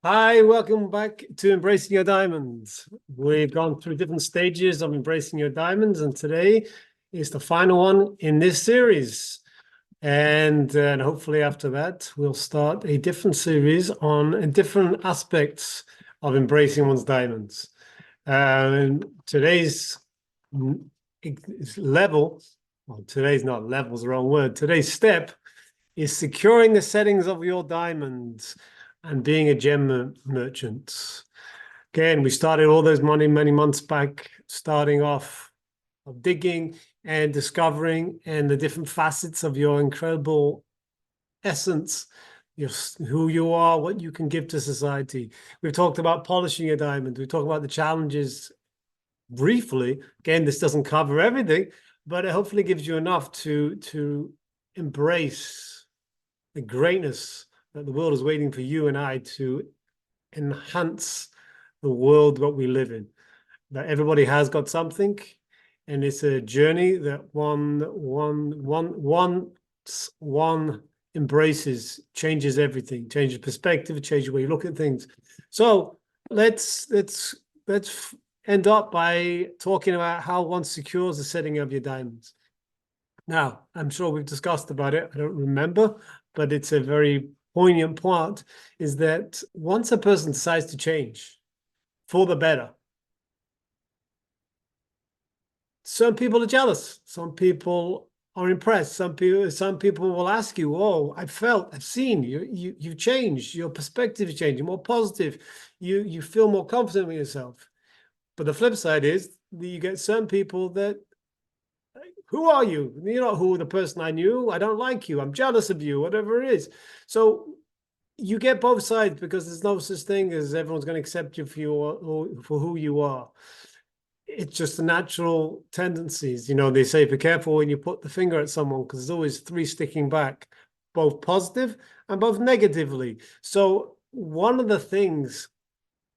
Hi, welcome back to Embracing Your Diamonds. We've gone through different stages of embracing your diamonds, and today is the final one in this series. And hopefully after that, we'll start a different series on different aspects of embracing one's diamonds. Today's level, well, today's not level's the wrong word. Today's step is securing the settings of your diamonds and being a gem merchant. Again, we started all those many months back, starting off of digging and discovering and the different facets of your incredible essence, who you are, what you can give to society. We've talked about polishing your diamond. We talked about the challenges briefly. Again, this doesn't cover everything, but it hopefully gives you enough to embrace the greatness that the world is waiting for you and I to enhance the world that we live in. That everybody has got something, and it's a journey that one embraces, changes everything, changes perspective, changes the way you look at things. So let's end up by talking about how one secures the setting of your diamonds. Now, I'm sure we've discussed about it. I don't remember, but it's a very poignant part, is that once a person decides to change for the better, some people are jealous. Some people are impressed. Some people will ask you, "Oh, I've seen you've changed. Your perspective is changing, more positive. You feel more confident with yourself." But the flip side is that you get some people that, who are you? You're not who the person I knew. I don't like you. I'm jealous of you, whatever it is. So you get both sides, because there's no such thing as everyone's going to accept you for who you are. It's just the natural tendencies. They say be careful when you put the finger at someone, because there's always three sticking back, both positive and both negatively. So one of the things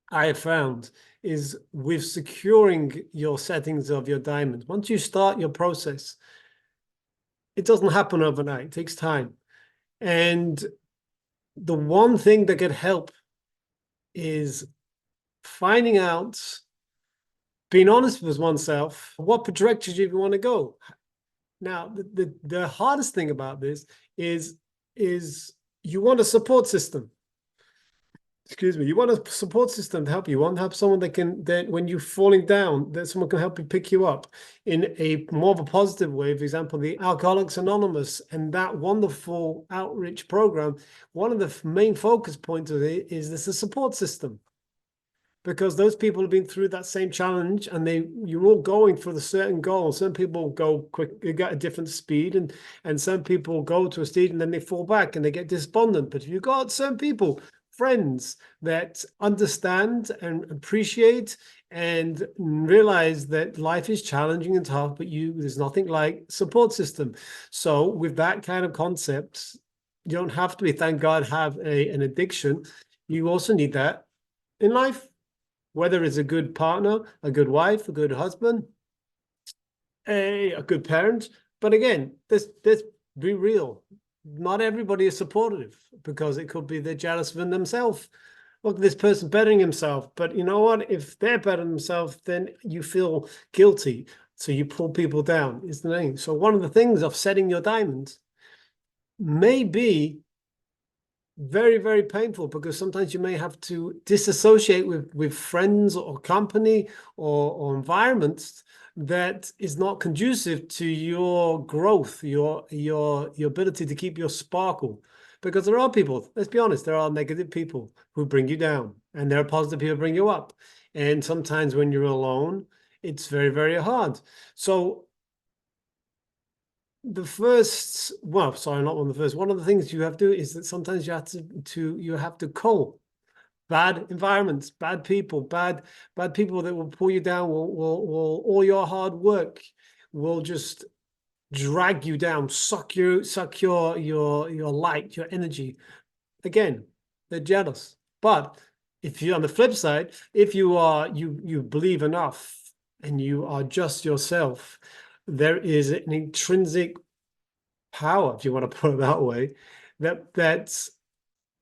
I have found is with securing your settings of your diamonds, once you start your process, it doesn't happen overnight. It takes time. And the one thing that could help is finding out, being honest with oneself, what direction do you want to go? Now, the hardest thing about this is you want a support system. Excuse me. You want a support system to help you. You want to have someone that when you're falling down, that someone can help you pick you up in a more of a positive way. For example, the Alcoholics Anonymous and that wonderful outreach program, one of the main focus points of it is this a support system. Because those people have been through that same challenge, and you're all going for the certain goal. Some people go quick, they get a different speed, and some people go to a stage and then they fall back and they get despondent. But if you've got some people, friends that understand and appreciate and realize that life is challenging and tough, but there's nothing like support system. So with that kind of concept, you don't have to thank God, have an addiction. You also need that in life. Whether it's a good partner, a good wife, a good husband, a good parent. But again, let's be real. Not everybody is supportive, because it could be they're jealous of themselves. Look, this person bettering himself. But you know what? If they're bettering themselves, then you feel guilty. So you pull people down, is the thing. So one of the things of setting your diamonds may be very painful, because sometimes you may have to disassociate with friends or company or environments that is not conducive to your growth, your ability to keep your sparkle. Because there are people, let's be honest, there are negative people who bring you down, and there are positive people who bring you up. And sometimes when you're alone, it's very hard. So one of the things you have to do is that sometimes you have to cull bad environments, bad people that will pull you down, will all your hard work will just drag you down, suck your light, your energy. Again, they're jealous. But if you're on the flip side, if you believe enough and you are just yourself, there is an intrinsic power, if you want to put it that way, that's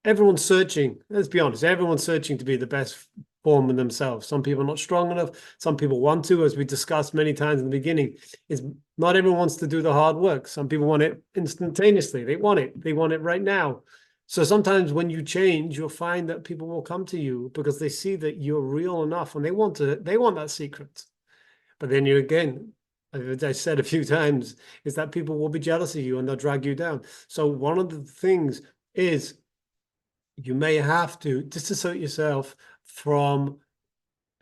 everyone's searching. Let's be honest, everyone's searching to be the best form of themselves. Some people are not strong enough. Some people want to, as we discussed many times in the beginning. Is not everyone wants to do the hard work. Some people want it instantaneously. They want it. They want it right now. So sometimes when you change, you'll find that people will come to you because they see that you're real enough, and they want that secret. But then you again, as I said a few times, is that people will be jealous of you and they'll drag you down. So one of the things is you may have to disassociate yourself from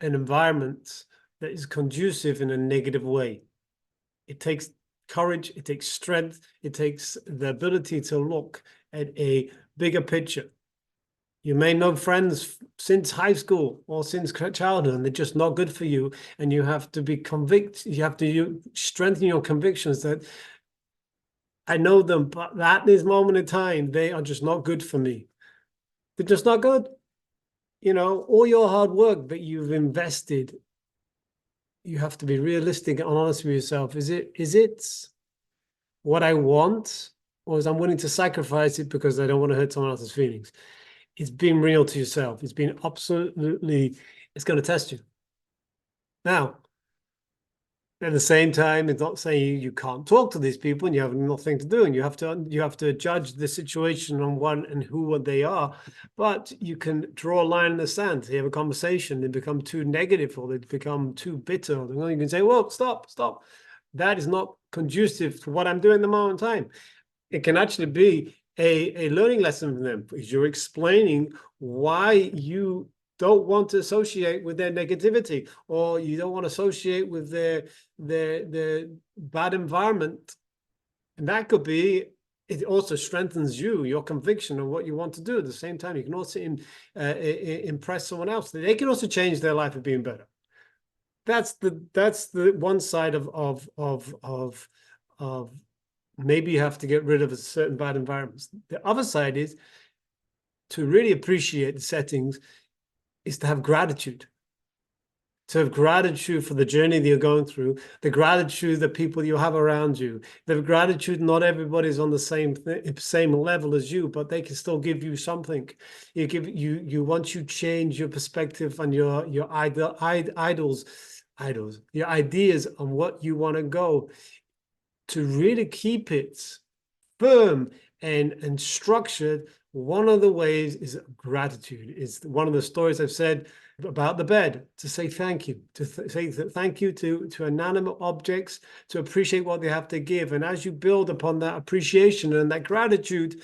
an environment that is conducive in a negative way. It takes courage, it takes strength, it takes the ability to look at a bigger picture. You may know friends since high school or since childhood, and they're just not good for you. And you have to be convicted. You have to strengthen your convictions that I know them, but at this moment in time, they are just not good for me. They're just not good. All your hard work that you've invested, you have to be realistic and honest with yourself. Is it what I want, or is I'm willing to sacrifice it because I don't want to hurt someone else's feelings? It's being real to yourself. It's been absolutely, it's going to test you. Now, at the same time, it's not saying you can't talk to these people and you have nothing to do, and you have to judge the situation on one and who they are. But you can draw a line in the sand. You have a conversation, they become too negative or they become too bitter. Or you can say, "Well, stop. That is not conducive to what I'm doing at the moment in time." It can actually be a learning lesson for them because you're explaining why you don't want to associate with their negativity, or you don't want to associate with their bad environment. And that could be, it also strengthens your conviction of what you want to do. At the same time, you can also impress someone else. They can also change their life of being better. That's the one side of maybe you have to get rid of a certain bad environments. The other side is to really appreciate the settings, is to have gratitude. To have gratitude for the journey that you're going through, the gratitude that people you have around you, the gratitude not everybody's on the same level as you, but they can still give you something. Once you change your perspective and your idols, your ideas on what you want to go, to really keep it firm and structured. One of the ways is gratitude. Is one of the stories I've said about the bed, to say thank you, to say thank you to inanimate objects, to appreciate what they have to give. And as you build upon that appreciation and that gratitude,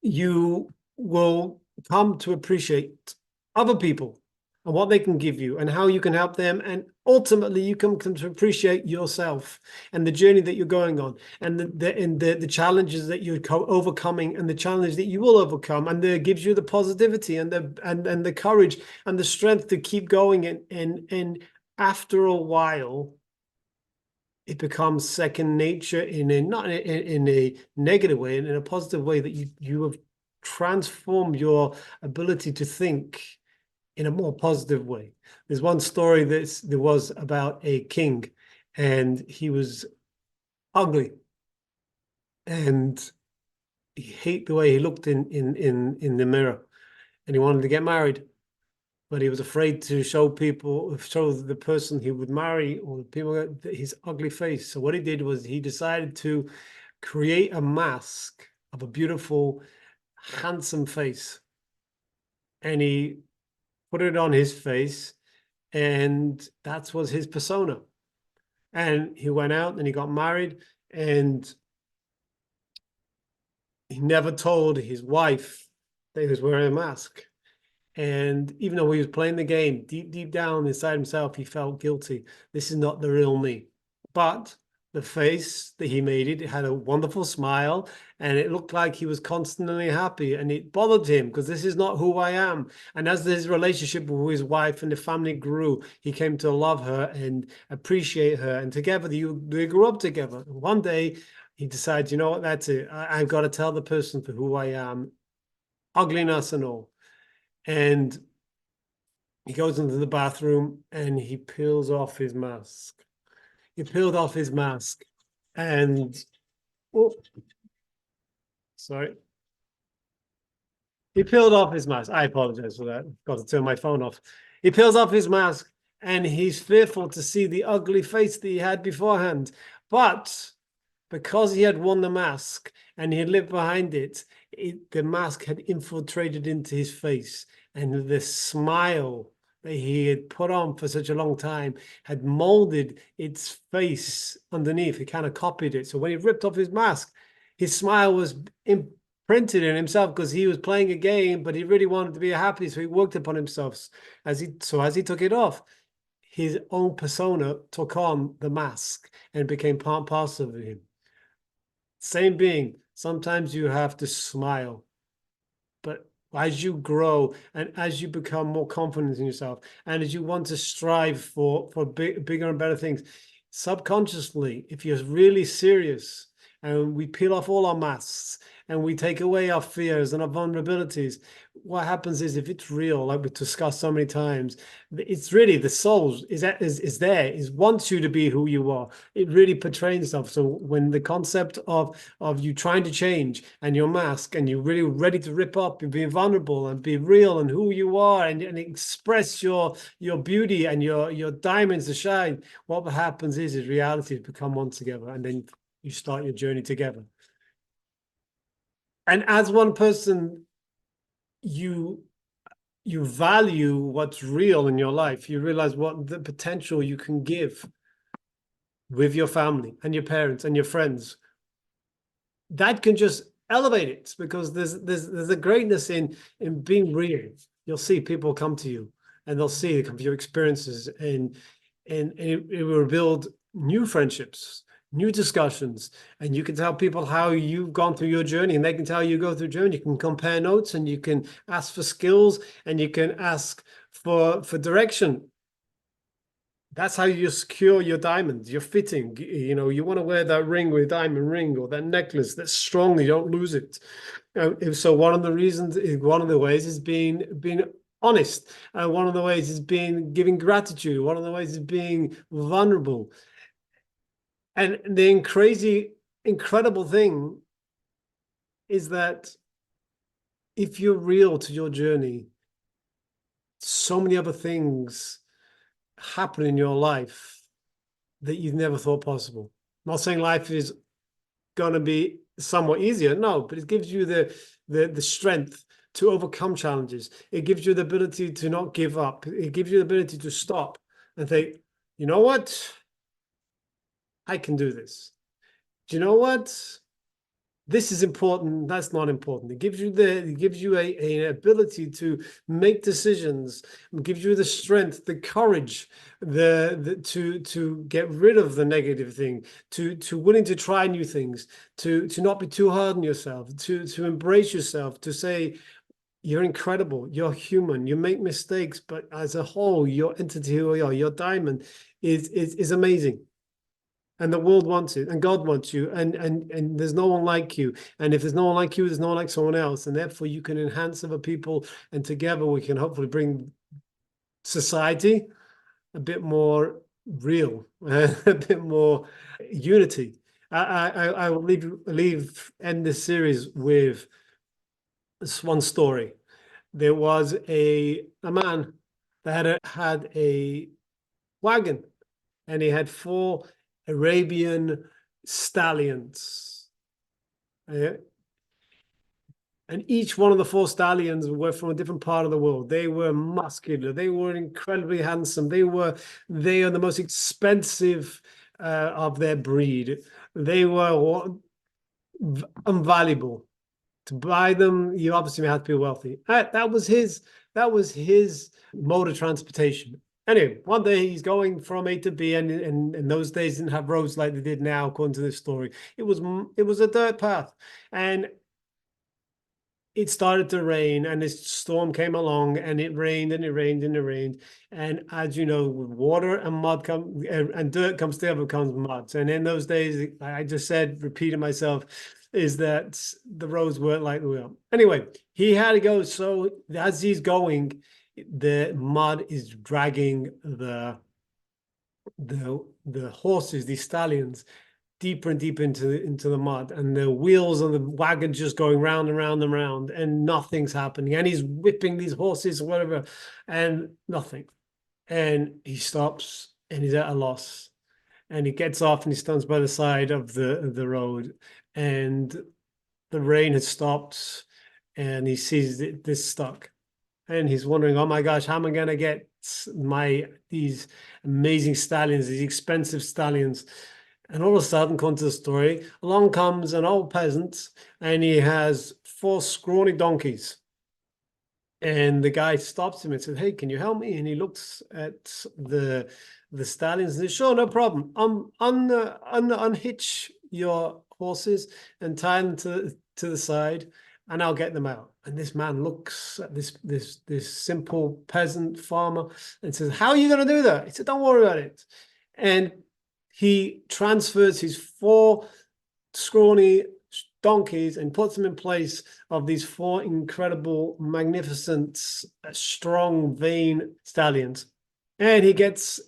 you will come to appreciate other people and what they can give you and how you can help them. And ultimately, you come to appreciate yourself and the journey that you're going on, and the challenges that you're overcoming, and the challenge that you will overcome. And that gives you the positivity and the courage and the strength to keep going. And after a while, it becomes second nature not in a negative way, and in a positive way, that you have transformed your ability to think in a more positive way. There's one story there was about a king, and he was ugly, and he hated the way he looked in the mirror, and he wanted to get married, but he was afraid to show the person he would marry or people his ugly face. So what he did was he decided to create a mask of a beautiful, handsome face, and he put it on his face, and that was his persona. And he went out and he got married, and he never told his wife that he was wearing a mask. And even though he was playing the game, deep down inside himself, he felt guilty. This is not the real me. But the face that he made, it had a wonderful smile, and it looked like he was constantly happy, and it bothered him because this is not who I am. And as his relationship with his wife and the family grew, he came to love her and appreciate her, and together they grew up together. And one day he decided, you know what, that's it. I've got to tell the person for who I am, ugliness and all. And he goes into the bathroom and he peels off his mask. He peeled off his mask, and oh, sorry. He peeled off his mask. I apologize for that. Got to turn my phone off. He peels off his mask and he's fearful to see the ugly face that he had beforehand. But because he had worn the mask and he had lived behind it, the mask had infiltrated into his face, and the smile that he had put on for such a long time had molded its face underneath. He kind of copied it. So when he ripped off his mask, his smile was imprinted in himself because he was playing a game, but he really wanted to be happy. So he worked upon himself as he took it off, his own persona took on the mask and became part and parcel of him. Same being, sometimes you have to smile, but as you grow and as you become more confident in yourself and as you want to strive for bigger and better things, subconsciously, if you're really serious and we peel off all our masks and we take away our fears and our vulnerabilities, what happens is, if it's real, like we've discussed so many times, it's really the soul is wants you to be who you are. It really portrays stuff. So when the concept of you trying to change and your mask and you're really ready to rip up and be vulnerable and be real and who you are and express your beauty and your diamonds to shine, what happens is reality has become one together, and then you start your journey together. And as one person, you value what's real in your life. You realize what the potential you can give with your family and your parents and your friends. That can just elevate it, because there's a greatness in being real. You'll see people come to you and they'll see your experiences, and it will build new friendships, new discussions, and you can tell people how you've gone through your journey, and they can tell you go through journey. You can compare notes, and you can ask for skills, and you can ask for direction. That's how you secure your diamonds, your fitting. You know, you want to wear that ring with a diamond ring, or that necklace that's strong, you don't lose it. So one of the reasons, one of the ways is being honest. One of the ways is giving gratitude. One of the ways is being vulnerable. And the incredible thing is that if you're real to your journey, so many other things happen in your life that you've never thought possible. I'm not saying life is going to be somewhat easier, no, but it gives you the strength to overcome challenges. It gives you the ability to not give up. It gives you the ability to stop and think, you know what? I can do this. Do you know what? This is important. That's not important. It gives you an ability to make decisions. It gives you the strength, the courage, to get rid of the negative thing, to willing to try new things, to not be too hard on yourself, to embrace yourself, to say you're incredible, you're human, you make mistakes, but as a whole, your entity, who you are, your diamond is amazing. And the world wants it, and God wants you, and there's no one like you. And if there's no one like you, there's no one like someone else. And therefore you can enhance other people, and together we can hopefully bring society a bit more real, a bit more unity. I will end this series with this one story. There was a man that had a wagon, and he had 4 Arabian stallions. And each one of the 4 stallions were from a different part of the world. They were muscular. They were incredibly handsome. They are the most expensive of their breed. They were invaluable. To buy them, you obviously have to be wealthy. That was his mode of transportation. Anyway, one day he's going from A to B, and in those days didn't have roads like they did now, according to this story. It was a dirt path, and it started to rain, and this storm came along, and it rained and it rained and it rained. And as you know, water and mud and dirt comes together, becomes mud. And in those days, I just said, repeating myself, is that the roads weren't like the wheel. Anyway, he had to go. So as he's going, the mud is dragging the horses, these stallions, deeper and deeper into the mud, and the wheels of the wagon just going round and round and round, and nothing's happening. And he's whipping these horses or whatever, and nothing. And he stops, and he's at a loss. And he gets off, and he stands by the side of the road, and the rain has stopped, and he sees this stuck, and he's wondering, oh my gosh, how am I going to get these amazing stallions, these expensive stallions? And all of a sudden, according to the story, along comes an old peasant, and he has 4 scrawny donkeys. And the guy stops him and says, "Hey, can you help me?" And he looks at the stallions and says, "Sure, no problem. Unhitch your horses and tie them to the side, and I'll get them out." And this man looks at this simple peasant farmer and says, "How are you going to do that?" He said, "Don't worry about it." And he transfers his 4 scrawny donkeys and puts them in place of these 4 incredible, magnificent, strong, vain stallions. And he gets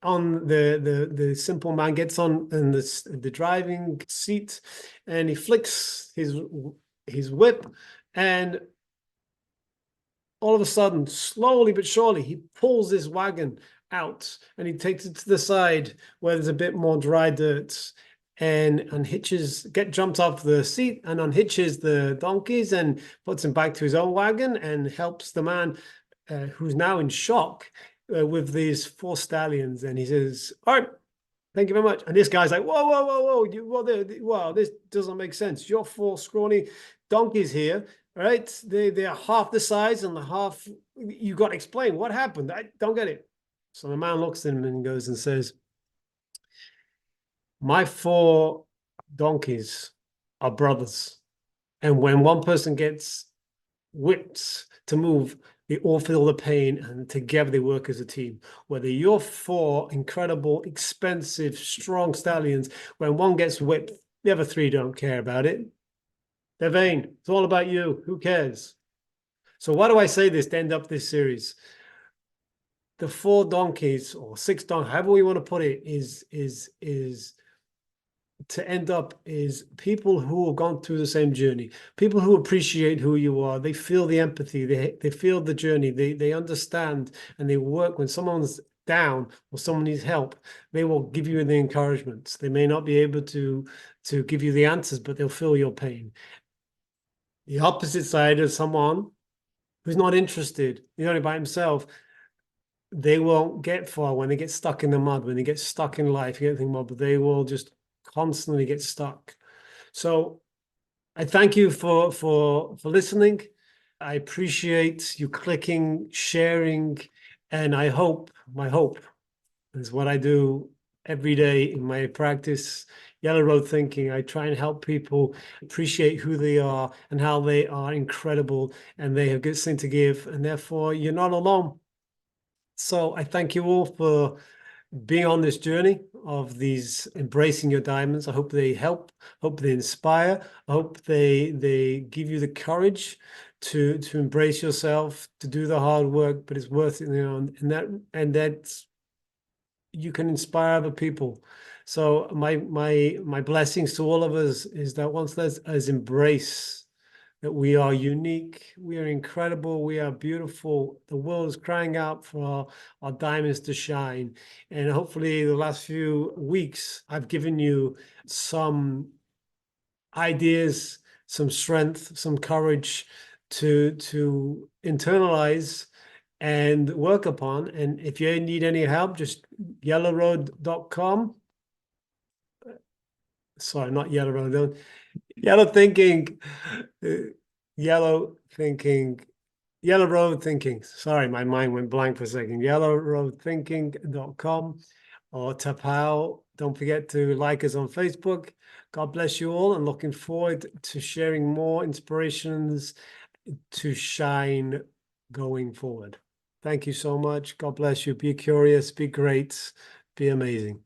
on the simple man gets on in the driving seat, and he flicks his whip, and all of a sudden, slowly but surely, he pulls this wagon out, and he takes it to the side where there's a bit more dry dirt, and jumps off the seat and unhitches the donkeys and puts them back to his own wagon, and helps the man who's now in shock with these 4 stallions. And he says, "All right, thank you very much." And this guy's like, "Whoa, whoa, whoa, whoa! Wow, this doesn't make sense. Your 4 scrawny donkeys here, right? They are half the size and the half. You got to explain what happened. I don't get it." So the man looks at him and goes and says, "My 4 donkeys are brothers, and when one person gets whipped to move, they all feel the pain, and together they work as a team. Whether you're 4 incredible, expensive, strong stallions, when one gets whipped, the other 3 don't care about it. They're vain. It's all about you. Who cares?" So why do I say this to end up this series? The 4 donkeys, or 6 donkeys, however we want to put it, is to end up is people who have gone through the same journey, people who appreciate who you are. They feel the empathy, they feel the journey, they understand, and they work. When someone's down or someone needs help, they will give you the encouragement. They may not be able to give you the answers, but they'll feel your pain. The opposite side is someone who's not interested, he's only by himself. They won't get far when they get stuck in the mud, when they get stuck in life, but they will just constantly get stuck. So I thank you for listening. I appreciate you clicking, sharing, and my hope is what I do every day in my practice, Yellow Road Thinking. I try and help people appreciate who they are and how they are incredible, and they have good thing to give, and therefore you're not alone. So I thank you all for being on this journey of these embracing your diamonds. I hope they help, hope they inspire, I hope they give you the courage to embrace yourself, to do the hard work, but it's worth it, and that you can inspire other people. So my blessings to all of us is that once there's as embrace that we are unique, we are incredible, we are beautiful. The world is crying out for our diamonds to shine. And hopefully the last few weeks, I've given you some ideas, some strength, some courage to internalize and work upon. And if you need any help, just yellowroad.com. Sorry, not Yellow Road. Yellow Thinking, Yellow Thinking, Yellow Road Thinking. Sorry, my mind went blank for a second. Yellowroadthinking.com or Tapao. Don't forget to like us on Facebook. God bless you all, and looking forward to sharing more inspirations to shine going forward. Thank you so much. God bless you. Be curious, be great, be amazing.